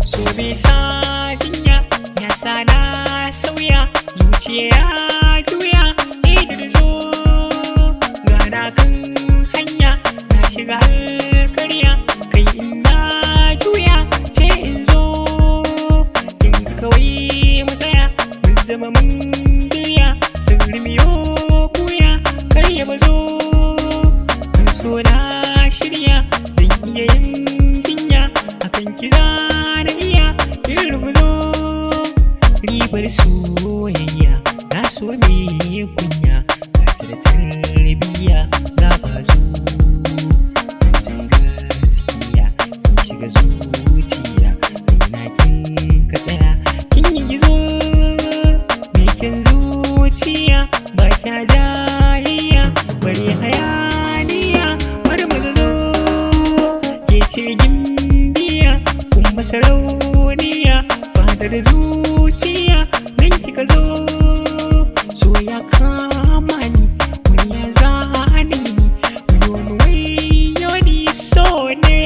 So bisa jinya ya sana sauya zuciya juya da zo gana kan hanya na shiga alkarya kai ina juya ce in zo in kawai matsaya mun zama mun juya sirri miyo buya kar ya bazo in so na shirya don iya yin jinya akan kiza ribar soyayya na so me kunya ga da tarbiyya ga bazo zancen gaskiya kin shiga zuciya ina kin ka tsaya kin yi gizo me kin zuciya ba kya jayayya bari hayaniya bar mu zo ke ce gimbiya kuma sarauniya fadar zuciya nan kika zo so ya kama ni wani ya zane ni wani wayo ni so ne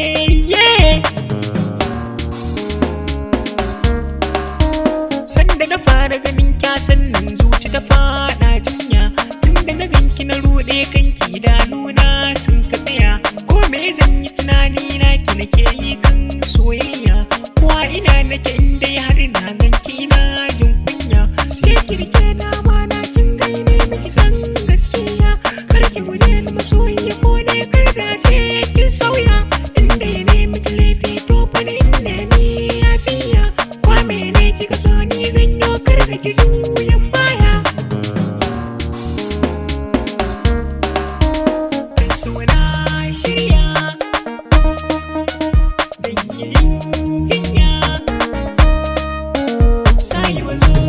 sanda na fara ganin kyasan nan zuci ta fada jinya tunda na ganki na rude kanki idanuna sun ka tsaya ko me zan yi tunani na ki nake yi kan soyayya kuwa ina nake inda har na ganki ina jin kunya sai kirke na mana kin gaine miki san gaskiya kar ki guje ni masoyiya ko ne kar da ce kin sauya inda ya ne miki laifi to fa ne inda ni yafiya kwa mene kika so ni zan yo kar da ki juyan baya kan so na shirya zan yi jinya sai bazo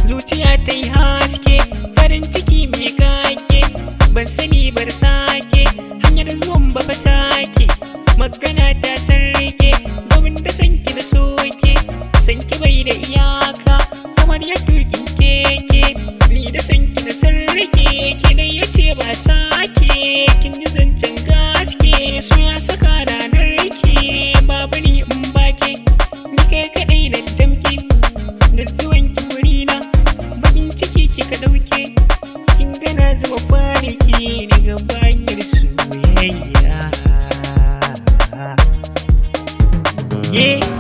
zuciya ta yi haske farin ciki mai kake ban sani bar sake hanyar zuwan ba take magana ta sarrake domin da sanki da soke sanki bai da iyaka kamar yadda kin keke ni da sanki da sarrake ki dai yace ba sake kin ji zancen gaske so ya saka ranar ki babu ni in bake ni kai kadai na damke da zuwan ki wurina bakin ciki kika dauke kin gana zuba fariki ne ga banyar soyayya yeah